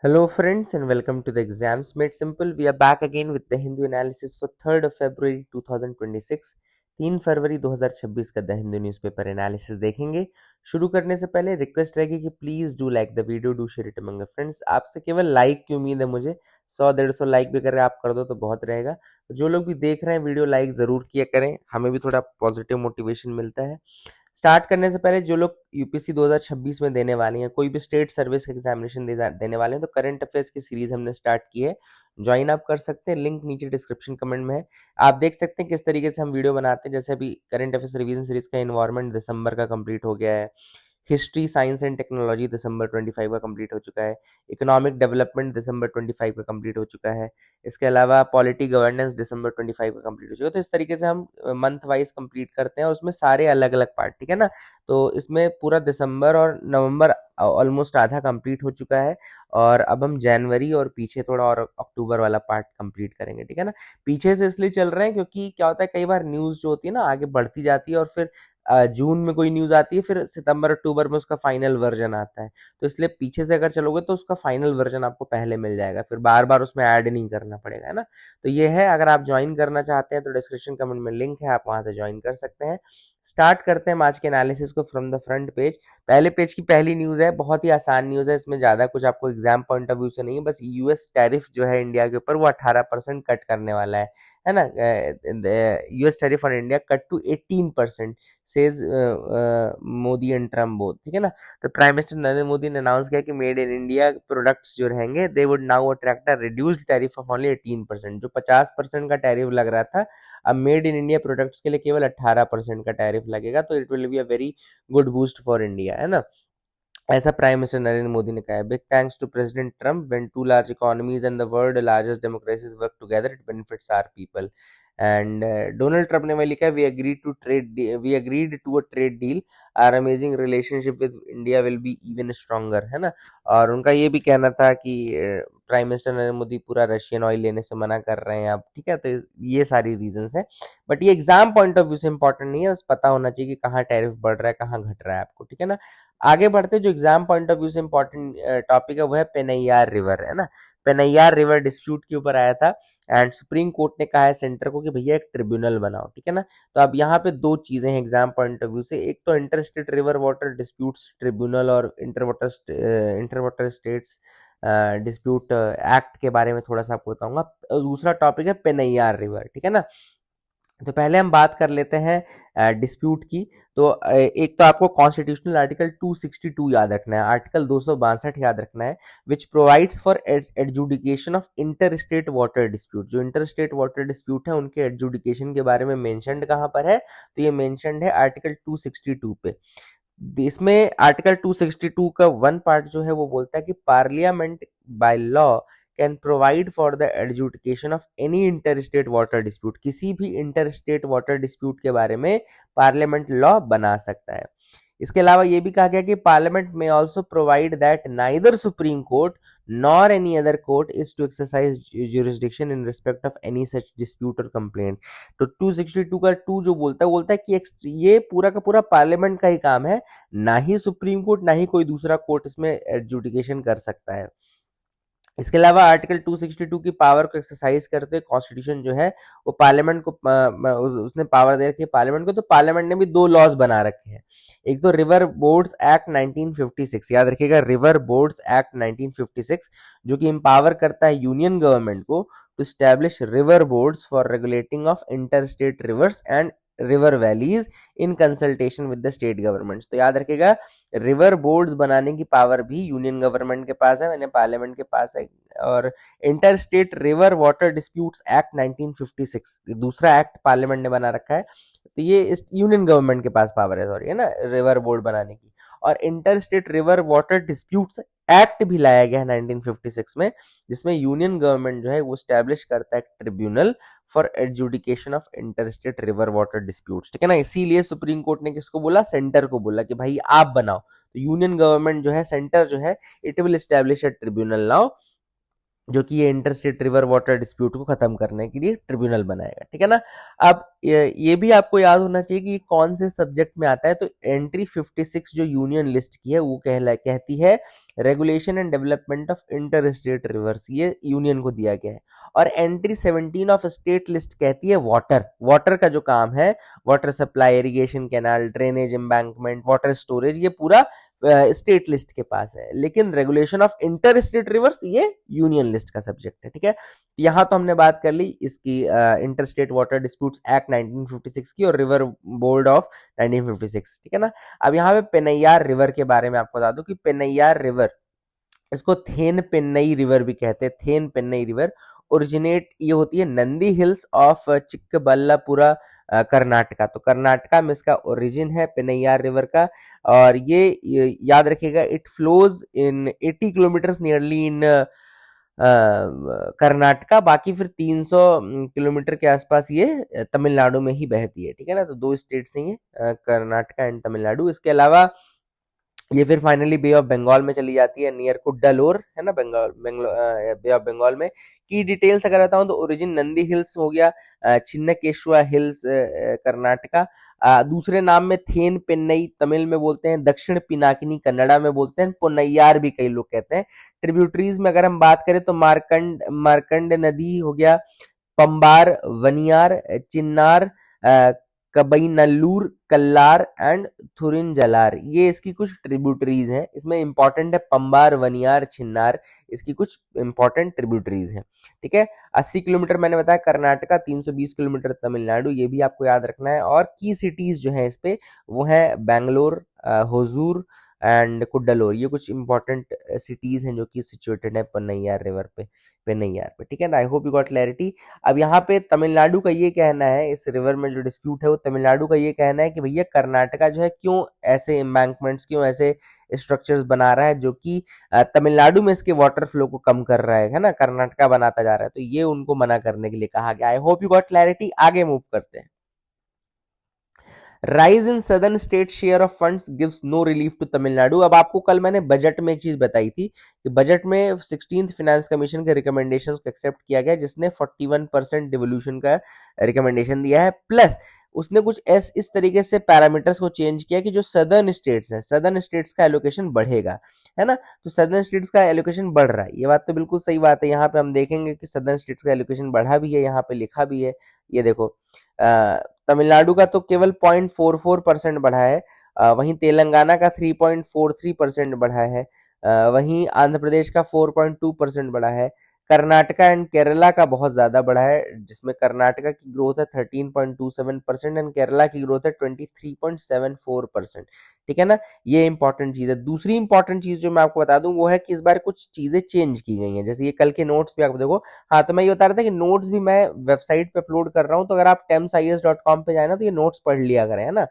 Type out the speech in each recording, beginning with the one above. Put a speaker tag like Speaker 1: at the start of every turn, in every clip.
Speaker 1: Hello friends and welcome to the Exams Made Simple. We are back again with the Hindu analysis for 3rd of February 2026. 3 फरवरी 2026 का the Hindu newspaper analysis देखेंगे। शुरू करने से पहले request रहेगी कि please do like the video, do share it among friends. आपसे केवल लाइक की उम्मीद है मुझे, 100-150 लाइक भी अगर आप कर दो तो बहुत रहेगा। जो लोग भी देख रहे हैं वीडियो लाइक जरूर किया करें, हमें भी थोड़ा पॉजिटिव मोटिवेशन मिलता है। स्टार्ट करने से पहले जो लोग यूपीएससी 2026 में देने वाले हैं, कोई भी स्टेट सर्विस का एग्जामिनेशन देने वाले हैं, तो करंट अफेयर्स की सीरीज हमने स्टार्ट की है, ज्वाइन आप कर सकते हैं। लिंक नीचे डिस्क्रिप्शन कमेंट में है। आप देख सकते हैं किस तरीके से हम वीडियो बनाते हैं। जैसे अभी करंट अफेयर्स रिवीजन सीरीज का इन्वायरमेंट दिसंबर का कंप्लीट हो गया है। हिस्ट्री साइंस एंड टेक्नोलॉजी दिसंबर 25 का कंप्लीट हो चुका है। इकोनॉमिक डेवलपमेंट दिसंबर 25 का कंप्लीट हो चुका है। इसके अलावा पॉलिटी गवर्नेंस दिसंबर 25 का कंप्लीट हो चुका है। तो इस तरीके से हम मंथ वाइज कंप्लीट करते हैं और उसमें सारे अलग अलग पार्ट, ठीक है ना। तो इसमें पूरा दिसंबर और नवंबर ऑलमोस्ट आधा कंप्लीट हो चुका है और अब हम जनवरी और पीछे थोड़ा और अक्टूबर वाला पार्ट कंप्लीट करेंगे, ठीक है ना। पीछे से इसलिए चल रहे हैं क्योंकि क्या होता है, कई बार न्यूज़ जो होती है ना आगे बढ़ती जाती है और फिर जून में कोई न्यूज़ आती है, फिर सितंबर अक्टूबर में उसका फाइनल वर्जन आता है। तो इसलिए पीछे से अगर चलोगे तो उसका फाइनल वर्जन आपको पहले मिल जाएगा, फिर बार बार उसमें ऐड नहीं करना पड़ेगा, है ना। तो ये है, अगर आप ज्वाइन करना चाहते हैं तो डिस्क्रिप्शन कमेंट में लिंक है, आप वहां से ज्वाइन कर सकते हैं। स्टार्ट करते हैं आज के एनालिसिस को फ्रॉम द फ्रंट पेज। पहले पेज की पहली न्यूज़ है, बहुत ही आसान न्यूज़ है, इसमें ज़्यादा कुछ आपको एग्जाम पॉइंट ऑफ व्यू से नहीं है। बस यूएस टैरिफ जो है इंडिया के ऊपर वो 18% कट करने वाला है ना। US tariff on India cut to 18% says Modi and Trump both, ठीक है ना। तो प्राइम मिनिस्टर नरेंद्र मोदी ने अनाउंस किया कि मेड इन इंडिया प्रोडक्ट्स जो रहेंगे they would now attract a reduced tariff of only 18%। जो 50% का टैरिफ लग रहा था, अब मेड इन इंडिया प्रोडक्ट्स के लिए केवल 18% का टैरिफ लगेगा। तो it will be a very good boost for India, है ना। ऐसा प्राइम मिनिस्टर नरेंद्र मोदी ने कहा है। Big thanks to President Trump, when two large economies and the world largest democracies work together it benefits our people. And Donald Trump ने वह लिखा है, we agreed to a trade deal, our amazing relationship with India will be even stronger, है ना। और उनका ये भी कहना था कि प्राइम मिनिस्टर नरेंद्र मोदी पूरा रशियन ऑयल लेने से मना कर रहे हैं अब, ठीक है। तो ये सारी रीजंस है, बट ये एग्जाम पॉइंट ऑफ व्यू से इंपॉर्टेंट नहीं है, बस पता होना चाहिए कि कहाँ टैरिफ बढ़ रहा है कहाँ घट रहा है आपको, ठीक है ना। आगे बढ़ते, जो एग्जाम पॉइंट ऑफ व्यू से इंपॉर्टेंट टॉपिक है वो है पेनैयार रिवर, है ना। पेनैयार रिवर डिस्प्यूट के ऊपर आया था एंड सुप्रीम कोर्ट ने कहा है सेंटर को कि भैया एक ट्रिब्यूनल बनाओ, ठीक है ना। तो अब यहाँ पे दो चीजें हैं एग्जाम पॉइंट ऑफ व्यू से, एक तो interstate river water disputes tribunal और inter water states dispute act के बारे में थोड़ा सा आपको बताऊंगा। दूसरा टॉपिक है पेनैयार रिवर, ठीक है ना। तो पहले हम बात कर लेते हैं डिस्प्यूट की। तो एक तो आपको कॉन्स्टिट्यूशनल आर्टिकल 262 याद रखना है, आर्टिकल 262 याद रखना है, which provides for adjudication of inter state water dispute. जो इंटर स्टेट वाटर डिस्प्यूट है उनके एडजुडिकेशन के बारे में मेंशन्ड कहाँ पर है, तो ये मेंशन्ड है आर्टिकल 262 पे। इसमें आर्टिकल 262 का वन पार्ट जो है वो बोलता है कि parliament by law can provide for the adjudication of any inter state water dispute. किसी भी इंटर स्टेट वाटर डिस्प्यूट के बारे में पार्लियामेंट लॉ बना सकता है। इसके अलावा ये भी कहा गया कि पार्लियामेंट में also provide that neither Supreme Court nor any other court is to exercise jurisdiction in respect of any such dispute और कंप्लेंट। तो 262 का 2 जो बोलता है कि ये पूरा का पूरा पार्लियामेंट का ही काम है, ना ही सुप्रीम कोर्ट ना ही कोई दूसरा कोर्ट इसमें एडजुडिकेशन कर सकता है। इसके अलावा आर्टिकल 262 की पावर को एक्सरसाइज करते हुए कॉन्स्टिट्यूशन जो है वो पार्लियामेंट को उसने पावर दे रखी है पार्लियामेंट को। तो पार्लियामेंट ने भी दो लॉज बना रखे हैं, एक तो रिवर बोर्ड्स एक्ट 1956, याद रखिएगा रिवर बोर्ड्स एक्ट 1956, जो कि एम्पावर करता है यूनियन गवर्नमेंट को to establish river boards for regulating of inter state rivers and river valleys in consultation with the state government. तो याद रखिएगा रिवर बोर्ड्स बनाने की पावर भी यूनियन गवर्नमेंट के पास है, मैंने पार्लियामेंट के पास है। और inter state river water disputes act 1956 दूसरा एक्ट पार्लियामेंट ने बना रखा है, तो ये इस यूनियन गवर्नमेंट के पास पावर है, सॉरी, है ना, रिवर बोर्ड बनाने की। और inter state river water disputes act भी लाया गया है 1956 में, जिसमें यूनियन गवर्नमेंट जो है वो स्टैब्लिश करता है tribunal for adjudication of inter state river water disputes, ठीक है ना। इसीलिए सुप्रीम कोर्ट ने किसको बोला, सेंटर को बोला कि भाई आप बनाओ। तो यूनियन गवर्नमेंट जो है, सेंटर जो है, it will establish a tribunal now जो कि ये inter state river water dispute को खत्म करने के लिए ट्रिब्यूनल बनाएगा, ठीक है ना। अब ये भी आपको याद होना चाहिए कि कौन से सब्जेक्ट में आता है। तो एंट्री 56 जो यूनियन लिस्ट की है वो कहती है regulation and development of inter state reverse, ये यूनियन को दिया गया है। और एंट्री 17 ऑफ स्टेट लिस्ट कहती है वाटर, वाटर का जो काम है, water supply, irrigation canal, drainage, embankment, water storage, ये पूरा स्टेट लिस्ट के पास है। लेकिन regulation of inter state reverse ये यूनियन लिस्ट का सब्जेक्ट है, ठीक है। यहाँ तो हमने बात कर ली इसकी inter state water disputes act 1956 की और रिवर बोर्ड ऑफ 1956, ठीक है ना। अब यहाँ पे पेन्नैयार रिवर के बारे में आपको बता दूं कि पेन्नैयार रिवर, इसको थेन पेन्नई रिवर भी कहते हैं, थेन पेन्नई रिवर ओरिजिनेट ये होती है नंदी हिल्स ऑफ चिक्कबल्लापुरा, कर्नाटका। तो कर्नाटका में इसका ओरिजिन है पेन्नैयार रिवर का। और ये याद रखिएगा, it flows in 80 kilometre nearly in Karnataka, बाकी फिर 300 किलोमीटर के आसपास ये तमिलनाडु में ही बहती है, ठीक है ना। तो दो स्टेट्स हैं ये, कर्नाटका एंड तमिलनाडु। इसके अलावा ये फिर फाइनली बे ऑफ बंगाल में चली जाती है नियर कुड्डालोर, है ना, बंगाल बे ऑफ बंगाल में। की डिटेल्स अगर बताऊं तो ओरिजिन नंदी हिल्स हो गया, छिन्नकेश्वा हिल्स कर्नाटका, दूसरे नाम में थेन पेन्नई तमिल में बोलते हैं, दक्षिण पिनाकिनी कन्नड़ा में बोलते हैं, पोन्नैयार भी कई लोग कहते हैं। ट्रिब्यूटरीज में अगर हम बात करें तो मार्कंड नदी हो गया, पंबार, वनियार, चिन्नार, कबईनल्लूर, कल्लार एंड थुरिंजलार, ये इसकी कुछ ट्रिब्यूटरीज हैं। इसमें इंपॉर्टेंट है पंबार, वनियार, छिन्नार, इसकी कुछ इंपॉर्टेंट ट्रिब्यूटरीज हैं, ठीक है। 80 किलोमीटर मैंने बताया कर्नाटका, 320 किलोमीटर तमिलनाडु, ये भी आपको याद रखना है। और की सिटीज जो है इस पे वो है बैंगलोर, होजूर एंड कुड्डलोर, ये कुछ इंपॉर्टेंट सिटीज हैं जो कि सिचुएटेड है पन्नैयार रिवर पे, पेन्नैयार पे, ठीक है ना। आई होप यू गॉट क्लैरिटी। अब यहाँ पे तमिलनाडु का ये कहना है, इस रिवर में जो डिस्प्यूट है वो तमिलनाडु का ये कहना है कि भैया कर्नाटका जो है क्यों ऐसे एम्बैंकमेंट्स, क्यों ऐसे स्ट्रक्चर्स बना रहा है जो कि तमिलनाडु में इसके वाटर फ्लो को कम कर रहा है ना, कर्नाटका बनाता जा रहा है। तो ये उनको मना करने के लिए कहा गया। I hope you got clarity. आगे मूव करते हैं। Rise in southern state share of funds gives no relief to Tamil Nadu. अब आपको कल मैंने बजट में एक चीज बताई थी कि बजट में 16th फाइनेंस कमीशन के रिकमेंडेशंस को एक्सेप्ट किया गया, जिसने 41% डिवोल्यूशन का रिकमेंडेशन दिया है। प्लस उसने कुछ इस तरीके से पैरामीटर्स को चेंज किया कि जो सदर्न स्टेट्स हैं, सदर्न स्टेट्स का एलोकेशन बढ़ेगा, है ना। तो सदर्न स्टेट्स का एलोकेशन बढ़ रहा है, ये बात तो बिल्कुल सही बात है। यहाँ पे हम देखेंगे कि सदर्न स्टेट्स का एलोकेशन बढ़ा भी है, यहाँ पे लिखा भी है, ये देखो। तमिलनाडु का तो केवल 0.44% बढ़ा है, वहीं तेलंगाना का 3.43% बढ़ा है, वहीं आंध्र प्रदेश का 4.2% बढ़ा है, कर्नाटका एंड केरला का बहुत ज्यादा बढ़ा है, जिसमें कर्नाटका की ग्रोथ है 13.27% एंड केरला की ग्रोथ है 23.74%, ठीक है ना। ये इंपॉर्टेंट चीज है। दूसरी इंपॉर्टेंट चीज जो मैं आपको बता दूं वो है कि इस बार कुछ चीजें चेंज की गई हैं, जैसे ये कल के नोट्स पे आप देखो। हाँ, तो मैं ये बता रहा था कि नोट्स भी मैं वेबसाइट पे अपलोड कर रहा हूँ, तो अगर आप temsis.com पे जाए ना तो ये नोट्स पढ़ लिया करें, है ना।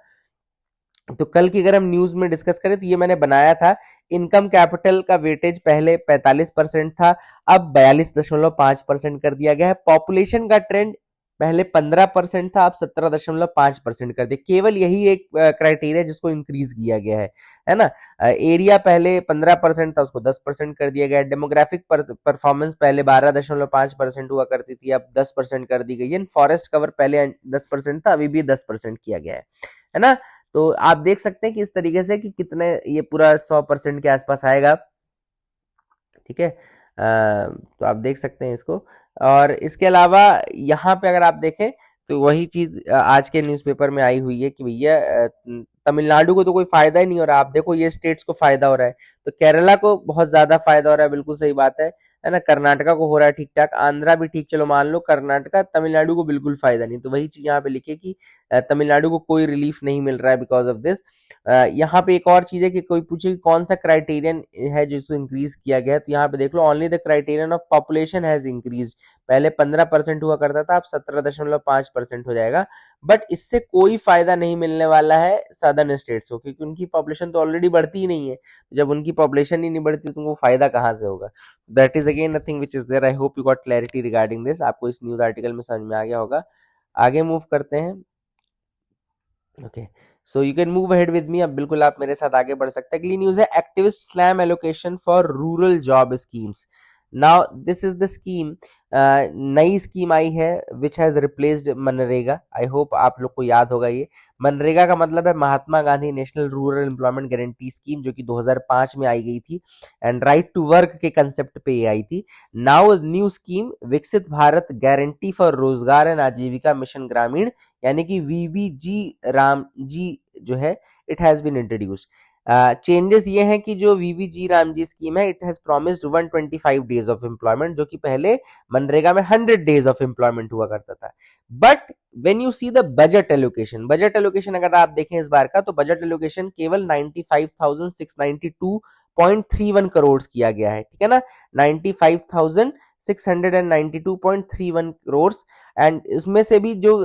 Speaker 1: तो कल की अगर हम न्यूज में डिस्कस करें तो ये मैंने बनाया था, इनकम कैपिटल का वेटेज पहले 45% था, अब 42.5% कर दिया गया है। पॉपुलेशन का ट्रेंड पहले 15% था, अब 17.5% कर दिया। केवल यही एक क्राइटेरिया जिसको इंक्रीज किया गया है ना। एरिया पहले 15% था, उसको 10% कर दिया गया। डेमोग्राफिक परफॉर्मेंस पहले 12.5% हुआ करती थी, अब 10% कर दी गई है। फॉरेस्ट कवर पहले 10% था, अभी भी 10% किया गया है ना। तो आप देख सकते हैं कि इस तरीके से कि कितने ये पूरा 100% के आसपास आएगा, ठीक है। तो आप देख सकते हैं इसको। और इसके अलावा यहाँ पे अगर आप देखें तो वही चीज आज के न्यूज़पेपर में आई हुई है कि भैया तमिलनाडु को तो कोई फायदा ही नहीं हो रहा। आप देखो ये स्टेट्स को फायदा हो रहा है, तो केरला को बहुत ज्यादा फायदा हो रहा है, बिल्कुल सही बात है ना। कर्नाटका को हो रहा है ठीक ठाक, आंध्रा भी ठीक, चलो मान लो। कर्नाटका, तमिलनाडु को बिल्कुल फायदा नहीं। तो वही चीज यहाँ पे लिखी कि तमिलनाडु को कोई रिलीफ नहीं मिल रहा है बिकॉज ऑफ दिस। यहाँ पे एक और चीज है कि कोई पूछे कि कौन सा क्राइटेरियन है जिसको इंक्रीज किया गया है, तो यहाँ पे देख लो, only the criterion of population has increase. पहले 15% हुआ करता था, अब 17.5% हो जाएगा। बट इससे कोई फायदा नहीं मिलने वाला है सदर्न स्टेट्स को, क्योंकि उनकी पॉपुलेशन तो ऑलरेडी बढ़ती ही नहीं है। जब उनकी पॉपुलेशन ही नहीं बढ़ती तो उनको फायदा कहाँ से होगा। That is again nothing which is there. I hope you got clarity regarding this. आपको इस न्यूज आर्टिकल में समझ में आ गया होगा। आगे मूव करते हैं। Okay, so you can move ahead with मी। अब बिल्कुल आप मेरे साथ आगे बढ़ सकते हैं। अगली न्यूज है, activist slam allocation for rural job schemes. Now this is the scheme, नई स्कीम आई है which has replaced MNREGA. I hope आप लोग को याद होगा ये मनरेगा का मतलब है Mahatma Gandhi national rural employment guarantee scheme, जो कि 2005 में आई गई थी एंड राइट टू वर्क के कंसेप्ट पे ये आई थी। Now new scheme Viksit Bharat guarantee for Rozgar and Ajeevika mission Gramin, यानी कि वीबीजी राम जी जो है, it has been introduced. Changes ये हैं कि जो वीवीजी रामजी स्कीम है, it has promised 125 days of employment, जो कि पहले मनरेगा में 100 डेज ऑफ एम्प्लॉयमेंट हुआ करता था। But when you see the budget allocation अगर आप देखें इस बार का, तो बजट एलोकेशन केवल 95,692.31 करोड़ किया गया है, ठीक है ना, 95,692.31 करोड़। एंड इसमें से भी जो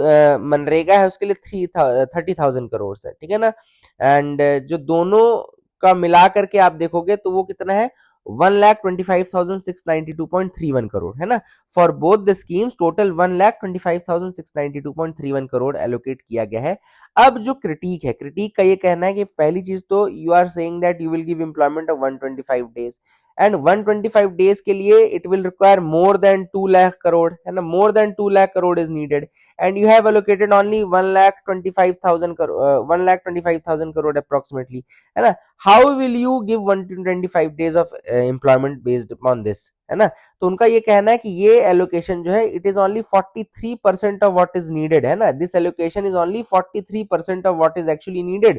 Speaker 1: मनरेगा है उसके लिए 30,000 करोड़ है, ठीक है ना। एंड जो दोनों का मिला करके आप देखोगे तो वो कितना है, 1,25,692.31 करोड़ है ना। For both the schemes total 1,25,692.31 crore allocate किया गया है। अब जो क्रिटिक है, क्रिटिक का ये कहना है कि पहली चीज तो you are saying that you will give employment of 125 days, and 125 days के लिए it will require more than 2 lakh crore, है ना, more than 2 lakh crore is needed, and you have allocated only 1,25,000 crore, 1,25,000 crore approximately, है ना। How will you give 125 days of employment based upon this, है ना। तो उनका ये कहना है कि ये allocation जो है it is only 43% of what is needed, है ना, this allocation is only 43% of what is actually needed.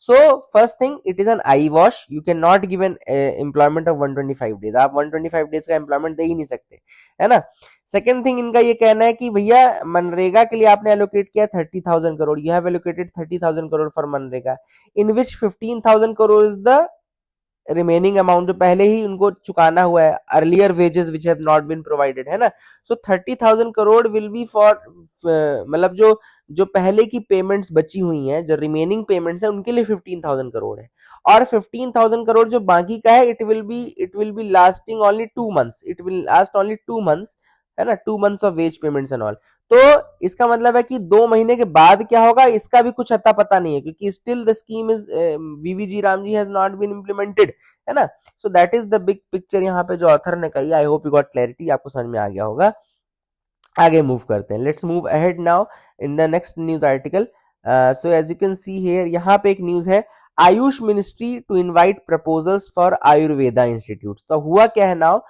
Speaker 1: So first thing, it is an eye wash, you cannot give an employment of 125 days, आप 125 days का employment दे ही नहीं सकते, है ना। Second thing इनका ये कहना है कि भैया मनरेगा के लिए आपने एलोकेट किया 30,000 crore, you have allocated 30,000 crore for मनरेगा, in which 15,000 crore is the remaining amount, जो पहले ही उनको चुकाना हुआ है, earlier wages which have not been provided, है ना। So 30,000 crore will be for, मतलब जो जो पहले की पेमेंट्स बची हुई हैं, जो रिमेनिंग पेमेंट्स है उनके लिए 15,000 करोड़ है, और 15,000 करोड़ जो बाकी का है it will be lasting only 2 months, it will last only 2 months, है ना, 2 months of ways payments and all. तो इसका मतलब है कि 2 महीने के बाद क्या होगा इसका भी कुछ अता पता नहीं है, क्योंकि still the scheme is VVG Ramji has not been implemented, है ना। So that is the big picture यहाँ पे जो ऑथर ने कही। I hope you got clarity, आपको समझ में आ गया होगा। आगे मूव करते हैं, let's move ahead now in the next news article. So as you can see here, यहाँ पे एक न्यूज है, AYUSH ministry to invite proposals for Ayurveda institute. तो हुआ क्या है नाउ,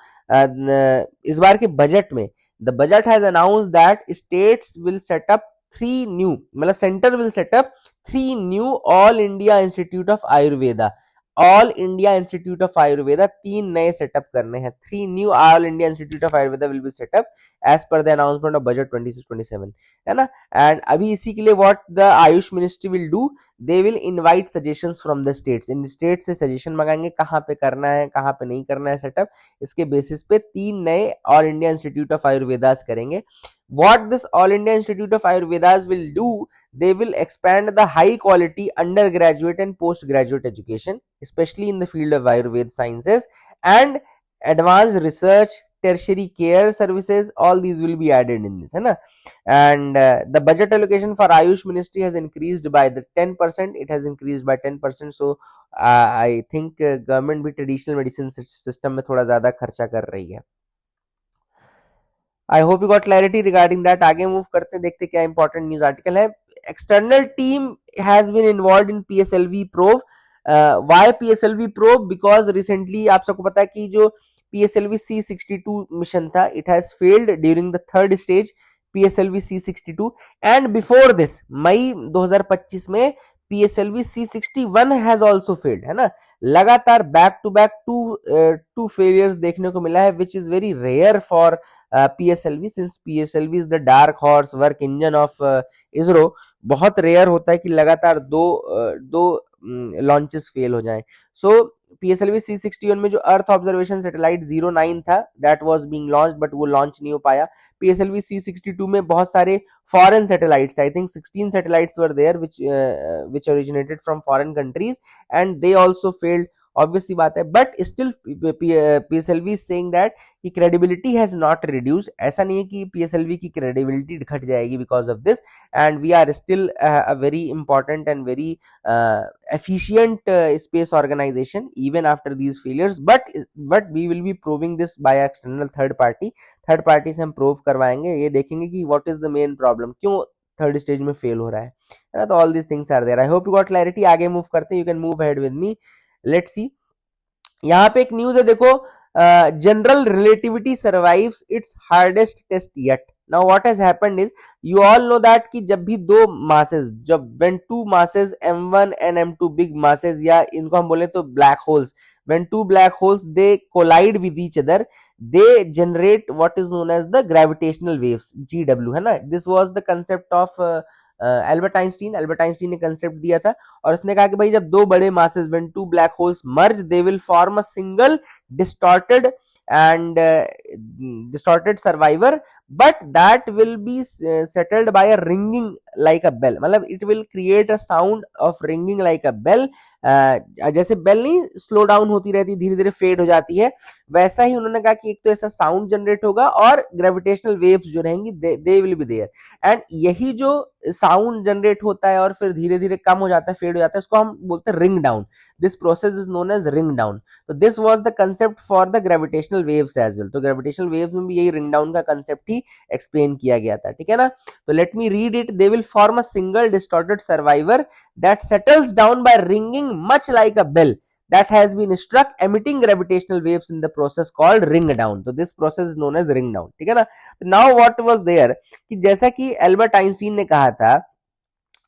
Speaker 1: इस बार के बजट में the budget has announced that states will set up 3 new, मतलब centre will set up 3 new all India institute of Ayurveda, all India institute of Ayurveda 3 नए setup करने हैं, 3 new all India institute of Ayurveda will be setup as per the announcement of budget 26-27, है ना। And अभी इसी के लिए what the AYUSH ministry will do, they will invite suggestions from the states, in state से सजेशन मंगाएंगे कहाँ पे करना है कहाँ पे नहीं करना है सेटअप, इसके बेसिस पे 3 नए ऑल इंडिया इंस्टीट्यूट ऑफ आयुर्वेदास करेंगे। What this All India Institute of Ayurvedas will do, they will expand the high quality undergraduate and postgraduate education, especially in the field of Ayurveda sciences, and advanced research, tertiary care services, all these will be added in this, है ना। And the budget allocation for Ayush Ministry has increased by the 10%, it has increased by 10%, so I think government भी traditional medicine system में थोड़ा ज़्यादा खर्चा कर रही है। I hope you got clarity regarding that. आगे मूव करते हैं, देखते क्या इंपॉर्टेंट न्यूज आर्टिकल है। External team has been involved in PSLV probe. Why PSLV probe? Because recently आप सबको पता है कि जो पीएसएलवी C62 मिशन था, it has failed during the third stage PSLV C62, and before this May 2025 में PSLV C61 has also failed, है ना। लगातार back to back to failures देखने को मिला है, which is very rare for PSLV, since PSLV is the dark horse work engine of ISRO, बहुत rare होता है कि लगातार दो लॉन्चेस फेल हो जाएं। सो PSLV C61 में जो अर्थ ऑब्जर्वेशन सैटेलाइट 09 था, that was being launched, but वो लॉन्च नहीं हो पाया। PSLV C62 में बहुत सारे फॉरेन सैटेलाइट्स थे, I think 16 satellites were there which originated from foreign countries, and they also failed obvious सी बात है, but still PSLV is saying that कि क्रेडिबिलिटी हैज नॉट रिड्यूस्ड, ऐसा नहीं है कि पीएसएलवी की क्रेडिबिलिटी घट जाएगी because of this, and we are still a very important and very efficient space organization even after these failures, but we will be proving this by external third party से हम prove करवाएंगे, ये देखेंगे कि what is the main problem, क्यों third stage में fail हो रहा है ना। तो all this things are there. I hope you got clarity. आगे मूव करते हैं, you can move ahead with me. Let's see, यहाँ पे एक न्यूज है देखो, general relativity survives its hardest test yet. Now what has happened is, you all know that कि जब भी दो मासेस, जब when two masses m1 and m2 big masses, या इनको हम बोले तो black holes, when two black holes they collide with each other, they generate what is known as the gravitational waves, GW, है ना। This was the concept of Albert Einstein ने concept दिया था, और उसने कहा कि भाई जब दो बड़े masses, when two black holes merge, they will form a single distorted and distorted survivor, but that will be settled by a ringing like a bell, मतलब it will create a sound of ringing like a bell। जैसे bell नहीं slow down होती रहती, धीरे धीरे fade हो जाती है, वैसा ही उन्होंने कहा कि एक तो ऐसा साउंड जनरेट होगा और ग्रेविटेशनल वेव्स जो रहेंगी they will be there, and यही जो साउंड जनरेट होता है और फिर धीरे धीरे कम हो जाता है, फेड हो जाता है, उसको हम बोलते हैं ring down. This process is known as ring down. तो this was the concept for the gravitational waves as well. तो ग्रेविटेशनल वेव्स में भी यही रिंग डाउन का कंसेप्ट ही एक्सप्लेन किया गया था, ठीक है ना। तो let me read it. They will form a single distorted survivor that settles down by ringing much like a bell that has been struck emitting gravitational waves in the process called ring down। तो this process is known as ring down, ठीक है ना। now what was there कि जैसा कि Albert Einstein ने कहा था,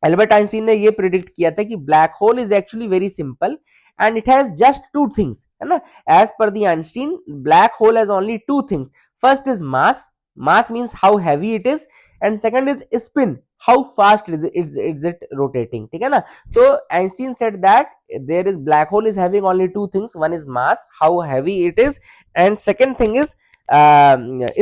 Speaker 1: एल्बर्ट आइंस्टीन ने ये प्रिडिक्ट किया था कि black hole is actually very simple and it has just two things, है ना। As per the Einstein, black hole has only two things. First is mass, mass means how heavy it is, and second is spin, how fast is it rotating, ठीक है ना। तो Einstein said that there is black hole is having only two things, one is mass, how heavy it is, and second thing is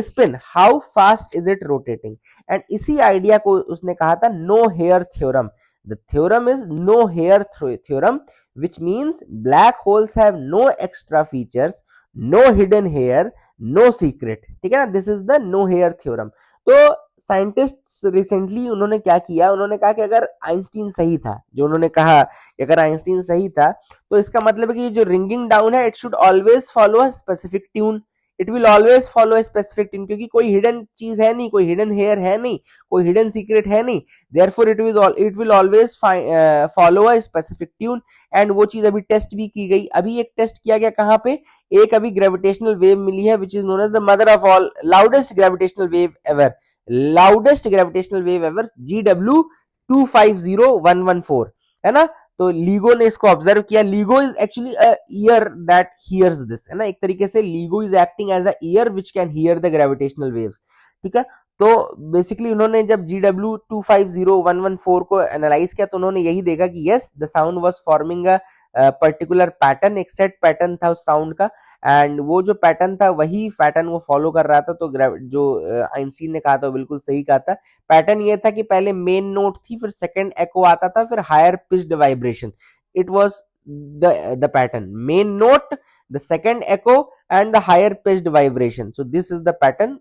Speaker 1: spin, how fast is it rotating. And इसी idea को उसने कहा था no hair theorem. The theorem is no hair theorem, which means black holes have no extra features, no hidden hair, no secret, ठीक है ना। This is the no hair theorem. तो scientists recently उन्होंने क्या किया, उन्होंने कहा कि अगर आइंस्टीन सही था, जो उन्होंने कहा कि अगर आइंस्टीन सही था, तो इसका मतलब है कि जो रिंगिंग डाउन है, it should always follow a specific tune, it will always follow specific tune, क्योंकि कोई हिडन चीज है नहीं, कोई हिडन हेयर है नहीं, कोई हिडन सीक्रेट है नहीं। Therefore it will always follow a specific tune. And वो चीज अभी टेस्ट भी की गई, अभी एक टेस्ट किया गया कहाँ पे, एक अभी ग्रेविटेशनल वेव मिली है which is known as the mother of all loudest gravitational wave ever, loudest gravitational wave ever, GW 250114, है ना। तो लीगो ने इसको ऑब्जर्व किया। LIGO is actually a ear that hears this, है ना। एक तरीके से LIGO is acting as a ear which can hear the gravitational waves, ठीक है। तो बेसिकली उन्होंने जब GW 250114 को एनालाइज किया, तो उन्होंने यही देखा कि yes, the sound was forming a particular pattern, एक सेट पैटर्न था उस साउंड का, एंड वो जो पैटर्न था वही पैटर्न वो फॉलो कर रहा था। तो जो आइंस्टीन ने कहा था वो बिल्कुल सही कहा था। पैटर्न ये था कि पहले मेन नोट थी, फिर सेकंड एको आता था, फिर higher pitched vibration. It was the pattern, main note, the second echo and the higher pitched vibration. So this is the pattern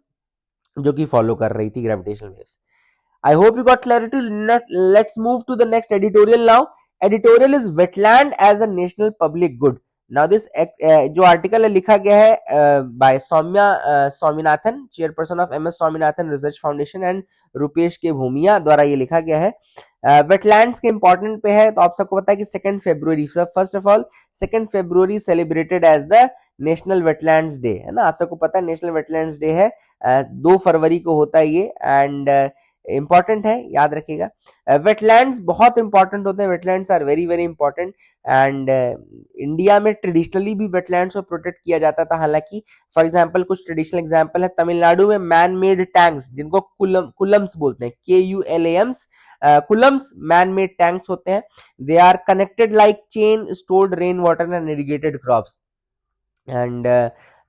Speaker 1: जो कि फॉलो कर रही थी gravitational waves. I hope you got clarity. Let's move to the next editorial now. Editorial is wetland as a national public good. Now this जो article है लिखा गया है by Soumya Swaminathan, chairperson of MS Swaminathan Research Foundation, and Rupesh K Bhumiya द्वारा ये लिखा गया है। वेटलैंड्स के इंपॉर्टेंट पे है, तो आप सबको पता है कि 2 फरवरी, first of all 2 February celebrated as the national wetlands day, है ना। आप सबको पता है नेशनल वेटलैंड्स डे है 2 फरवरी को होता है ये, एंड इंपॉर्टेंट है, याद रखिएगा। वेटलैंड्स बहुत इंपॉर्टेंट होते हैं, wetlands are very very important, and India में ट्रेडिशनली भी वेटलैंड्स को प्रोटेक्ट किया जाता था। हालांकि फॉर एग्जांपल कुछ ट्रेडिशनल एग्जांपल है, तमिलनाडु में मैन मेड टैंक्स, जिनको कुलम्स बोलते हैं, KULAMs, कुलम्स मैन मेड टैंक्स होते हैं। They are connected like chain, stored rain water and irrigated crops. And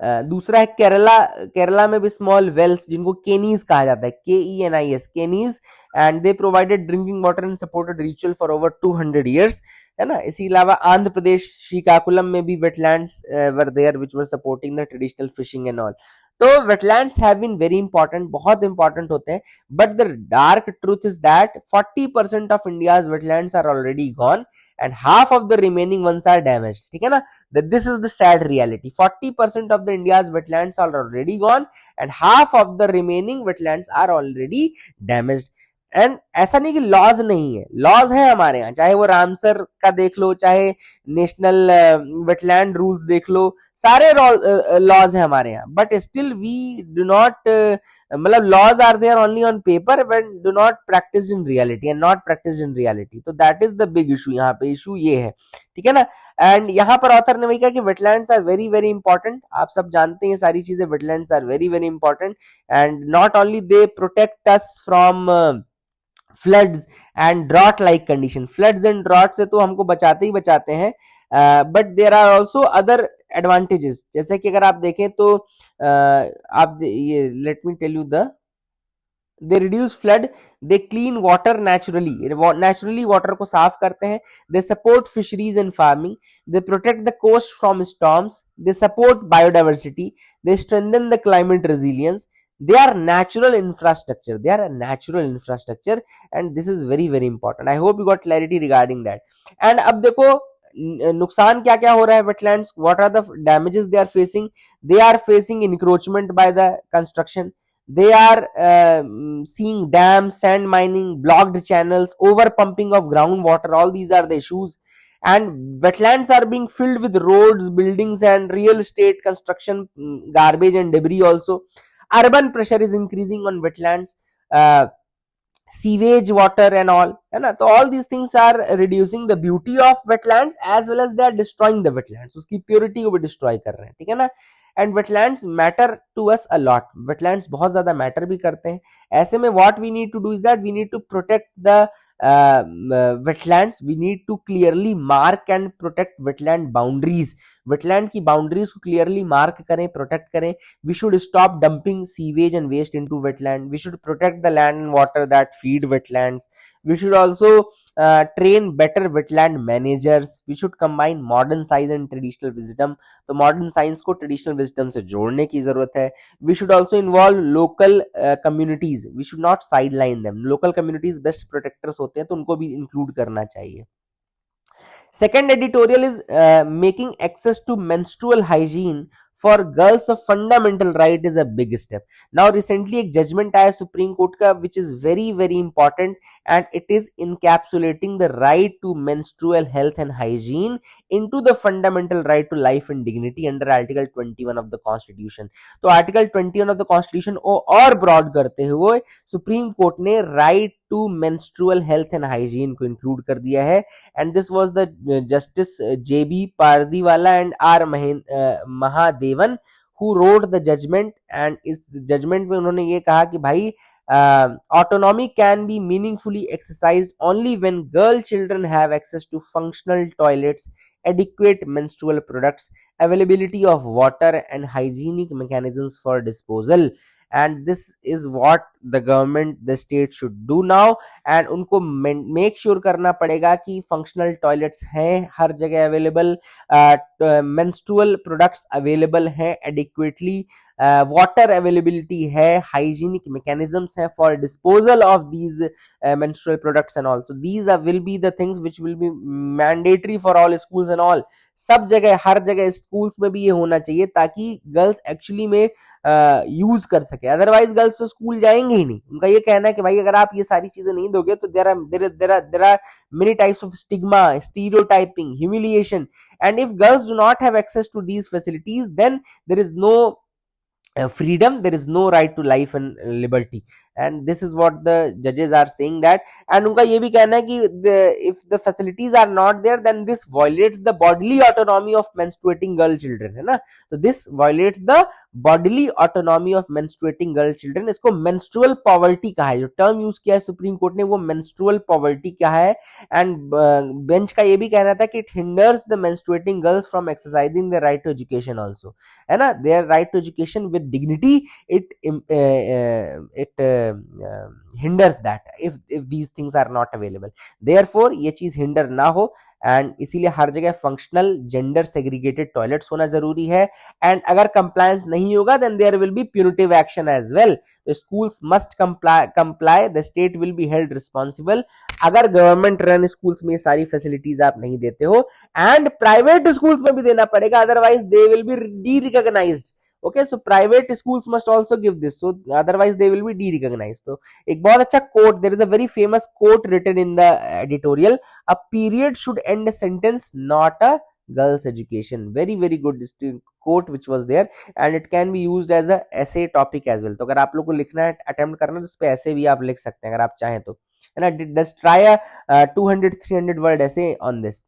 Speaker 1: दूसरा है केरला, केरला में भी स्मॉल वेल्स, जिनको केनीज कहा जाता है, KENIS, Kaynes, and they provided drinking water and supported ritual for over 200 years। है ना। इसी अलावा आंध्र प्रदेश श्रीकाकुलम में भी wetlands were there which were supporting the traditional fishing and all. तो wetlands have been very important, बहुत इंपॉर्टेंट होते हैं, but the dark truth is that 40% of India's wetlands are already gone and half of the remaining ones are damaged, ठीक है ना। that this is the sad reality, 40% of the India's wetlands are already gone and half of the remaining wetlands are already damaged। And ऐसा नहीं कि laws नहीं है, laws है हमारे यहाँ, चाहे वो रामसर का देख लो, चाहे नेशनल वेटलैंड रूल्स देख लो, सारे लॉज है हमारे यहाँ, but still we do not, मतलब laws are there only on paper but do not practice in reality and not practice in reality. तो that is the big issue, यहाँ पे issue ये है, ठीक है ना। एंड यहाँ पर ऑथर ने वही कहा कि wetlands are very very important, आप सब जानते हैं सारी चीजें, wetlands are very very important and not only they protect us from floods and drought like condition, floods and drought से तो हमको बचाते ही बचाते हैं, but there are also other advantages, जैसे कि अगर आप देखें तो आप ये let me tell you the, they reduce flood, they clean water naturally, naturally water को साफ करते हैं, they support fisheries and farming, they protect the coast from storms, they support biodiversity, they strengthen the climate resilience, they are natural infrastructure, they are a natural infrastructure and this is very very important। I hope you got clarity regarding that। and अब देखो नुकसान क्या क्या हो रहा है wetlands, what are the damages they are facing, they are facing encroachment by the construction, they are seeing dams, sand mining, blocked channels, over pumping of groundwater, all these are the issues। and wetlands are being filled with roads, buildings and real estate construction, garbage and debris also। urban pressure is increasing on wetlands, uh, sewage water and all, है ना। तो all these things are reducing the beauty of wetlands as well as they are destroying the wetlands, उसकी purity को भी destroy कर रहे हैं, ठीक है ना। and wetlands matter to us a lot, wetlands बहुत ज्यादा matter भी करते हैं। ऐसे में what we need to do is that we need to protect the wetlands, we need to clearly mark and protect wetland boundaries, wetland की boundaries को clearly mark करें, protect करें। we should stop dumping sewage and waste into wetland, we should protect the land and water that feed wetlands, we should also train better wetland managers, we should combine modern science and traditional wisdom, तो modern science को traditional wisdom से जोड़ने की जरूरत है। we should also involve local communities, we should not sideline them, local communities best protectors होते हैं तो उनको भी include करना चाहिए। Second editorial is making access to menstrual hygiene for girls a fundamental right is a big step। Now recently एक judgment आया supreme court का which is very very important and it is encapsulating the right to menstrual health and hygiene into the fundamental right to life and dignity under article 21 of the constitution। तो article 21 of the constitution और broad करते हुए supreme court ने right to menstrual health and hygiene को include कर दिया है। and this was the justice JB Pardiwala and R Mahadevan who wrote the judgment। and इस judgment में उन्होंने ये कहा कि भाई autonomy can be meaningfully exercised only when girl children have access to functional toilets, adequate menstrual products, availability of water and hygienic mechanisms for disposal। and this is what the government, the state should do now। and उनको make sure करना पड़ेगा कि functional toilets हैं हर जगह available, menstrual products available हैं adequately, water availability है, hygienic mechanisms है for disposal of these menstrual products and all। so these will be the things which will be mandatory for all schools and all। सब जगह हर जगह schools में भी ये होना चाहिए ताकि गर्ल्स एक्चुअली में यूज कर सके, अदरवाइज गर्ल्स तो स्कूल जाएंगे ही नहीं। उनका ये कहना है कि भाई अगर आप ये सारी चीजें नहीं दोगे तो there are many types of stigma, stereotyping, humiliation and if girls do not have access to these facilities then there is no freedom, there is no right to life and liberty। and this is what the judges are saying that। and उनका ये भी कहना है कि if the facilities are not there then this violates the bodily autonomy of menstruating girl children, है ना। तो this violates the bodily autonomy of menstruating girl children। इसको menstrual poverty कहा है, जो टर्म यूज किया है सुप्रीम कोर्ट ने वो menstrual poverty कहा है। and बेंच का ये भी कहना था कि it hinders the menstruating girls from exercising their right to education also, है ना। their right to education with dignity, it hinders that if these things are not available. Therefore ये चीज हिंडर ना हो, एंड इसीलिए हर जगह फंक्शनल जेंडर सेग्रीगेटेड टॉयलेट्स होना जरूरी है. एंड अगर कंप्लायंस नहीं होगा then there will be punitive action as well. The schools must comply. The state will be held responsible. अगर गवर्नमेंट रन स्कूल्स में सारी फैसिलिटीज आप नहीं देते हो, एंड प्राइवेट स्कूल्स में भी देना पड़ेगा, otherwise they will B D-recognised. Okay, so private schools must also give this, so otherwise they will be de-recognized. So एक बहुत अच्छा quote, there is a very famous quote written in the editorial: a period should end a sentence, not a girls education. Very very good quote which was there, and it can be used as a essay topic as well. तो अगर आप लोग को लिखना है, attempt करना है, तो उस पे ऐसे भी आप लिख सकते हैं अगर आप चाहें तो, है ना. Just try a 200-300 word essay on this.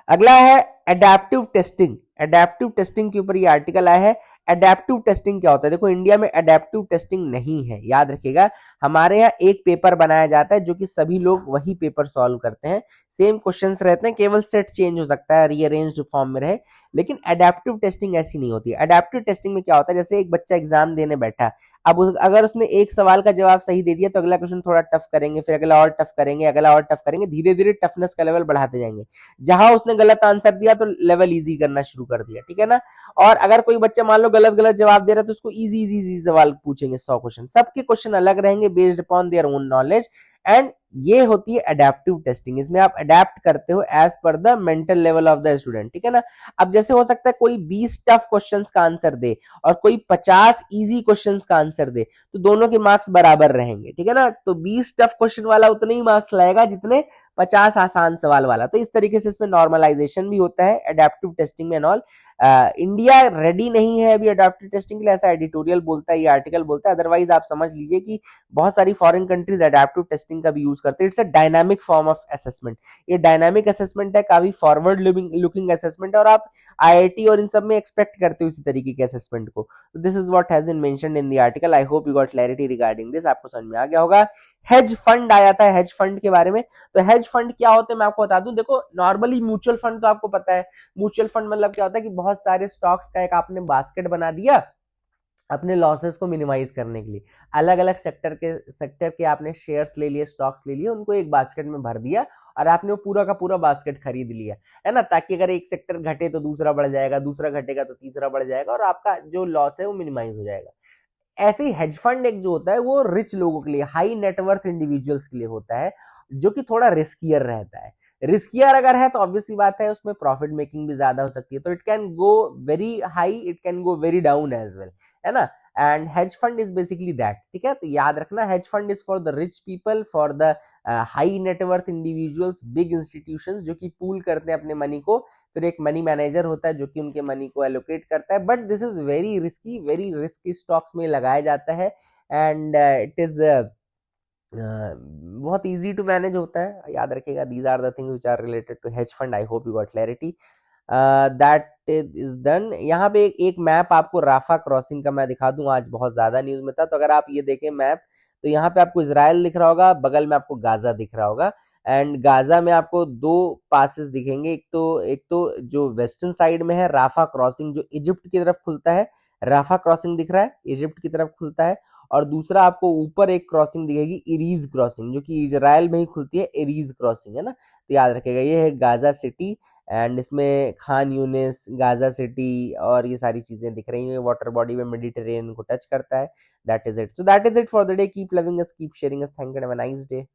Speaker 1: अगला है एडेप्टिव टेस्टिंग. एडेप्टिव टेस्टिंग के ऊपर ये आर्टिकल आया है. एडेप्टिव टेस्टिंग क्या होता है? देखो इंडिया में एडेप्टिव टेस्टिंग नहीं है, याद रखिएगा. हमारे यहाँ एक पेपर बनाया जाता है जो कि सभी लोग वही पेपर सॉल्व करते हैं, सेम क्वेश्चंस रहते हैं, केवल सेट चेंज हो सकता है, रीअरेंज्ड फॉर्म में रहे. लेकिन एडेप्टिव टेस्टिंग ऐसी नहीं होती. एडेप्टिव टेस्टिंग में क्या होता है, जैसे एक बच्चा एग्जाम देने बैठा, अब अगर उसने एक सवाल का जवाब सही दे दिया तो अगला क्वेश्चन थोड़ा टफ करेंगे, फिर अगला और टफ करेंगे, अगला और टफ करेंगे, धीरे धीरे टफनेस का लेवल बढ़ाते जाएंगे. जहां उसने गलत आंसर दिया तो लेवल इजी करना शुरू कर दिया, ठीक है ना. और अगर कोई बच्चा मान लो गलत गलत जवाब दे रहा है तो उसको इजी इजी इजी सवाल पूछेंगे, 100 क्वेश्चन, सबके क्वेश्चन अलग रहेंगे based upon their own knowledge. And ये होती है एडेप्टिव टेस्टिंग. इसमें आप अडेप्ट करते हो as per the mental level of the student, ठीक है ना. अब जैसे हो सकता है कोई 20 टफ क्वेश्चंस का आंसर दे और कोई 50 इजी क्वेश्चंस का आंसर दे, तो दोनों के मार्क्स बराबर रहेंगे, ठीक है ना. तो 20 टफ क्वेश्चन वाला उतने ही मार्क्स लाएगा जितने 50 आसान सवाल वाला. तो इस तरीके से इसमें नॉर्मलाइजेशन भी होता है एडेप्टिव टेस्टिंग में. ऑल इंडिया रेडी नहीं है अभी एडेप्टिव टेस्टिंग के लिए, ऐसा एडिटोरियल बोलता है, ये आर्टिकल बोलता है. अदरवाइज आप समझ लीजिए कि बहुत सारी फॉरेन कंट्रीज एडेप्टिव टेस्टिंग का भी यूज करते हैं. It's a dynamic form of assessment. ये डायनामिक असेसमेंट है, काफी फॉरवर्ड लुकिंग असेसमेंट है, और आप आईआईटी और इन सब में एक्सपेक्ट करते हो इसी तरीके के असेसमेंट को. This is what has been mentioned in the article. I hope you got clarity regarding this. आपको समझ में आ गया होगा. हेज फंड आया था, हेज फंड के बारे में. तो हेज फंड क्या होते हैं मैं आपको बता दूं. देखो नॉर्मली म्यूचुअल फंड तो आपको पता है. म्यूचुअल फंड मतलब क्या होता है कि बहुत सारे स्टॉक्स का एक आपने बास्केट बना दिया अपने लॉसेस को मिनिमाइज करने के लिए. अलग अलग सेक्टर के आपने शेयर्स ले लिए, स्टॉक्स ले लिए, उनको एक बास्केट में भर दिया और आपने वो पूरा का पूरा बास्केट खरीद लिया, है ना, ताकि अगर एक सेक्टर घटे तो दूसरा बढ़ जाएगा, दूसरा घटेगा तो तीसरा बढ़ जाएगा, और आपका जो लॉस है वो मिनिमाइज हो जाएगा. ऐसे ही हेज फंड एक जो होता है वो रिच लोगों के लिए, हाई नेटवर्थ इंडिविजुअल्स के लिए होता है, जो कि थोड़ा रिस्कियर रहता है. रिस्कियर अगर है तो ऑब्वियसली बात है उसमें प्रॉफिट मेकिंग भी ज्यादा हो सकती है. तो it can go very high, it can go very down as well, है ना. And hedge fund is basically that, ठीक है. तो याद रखना hedge fund is for the rich people, for the high net worth individuals, big institutions जो कि pool करते हैं अपने मनी को. फिर एक मनी मैनेजर होता है जो कि उनके मनी को एलोकेट करता है. But this is very risky stocks में लगाया जाता है. एंड इट इज बहुत इजी टू मैनेज होता है. याद रखिएगा these are the things which are related to hedge fund. I hope you got clarity. That is done. यहाँ पे एक मैप आपको राफा क्रॉसिंग का मैं दिखा दूं, आज बहुत ज्यादा न्यूज में था. तो अगर आप ये देखें मैप, तो यहाँ पे आपको इजराइल दिख रहा होगा, बगल में आपको गाजा दिख रहा होगा. एंड गाजा में आपको दो पासेस दिखेंगे. एक तो जो वेस्टर्न साइड में है राफा क्रॉसिंग, जो इजिप्ट की तरफ खुलता है, राफा क्रॉसिंग दिख रहा है, इजिप्ट की तरफ खुलता है. और दूसरा आपको ऊपर एक क्रॉसिंग दिखेगी, इरीज क्रॉसिंग, जो कि इजराइल में ही खुलती है, इरीज क्रॉसिंग, है ना. तो याद रखिएगा ये है गाजा सिटी. एंड इसमें खान यूनिस, गाजा सिटी और ये सारी चीजें दिख रही हैं. वाटर बॉडी में मेडिटेरेनियन को टच करता है. That is it. So that is it for the day. Keep loving us, keep sharing us. Thank you, have a nice day.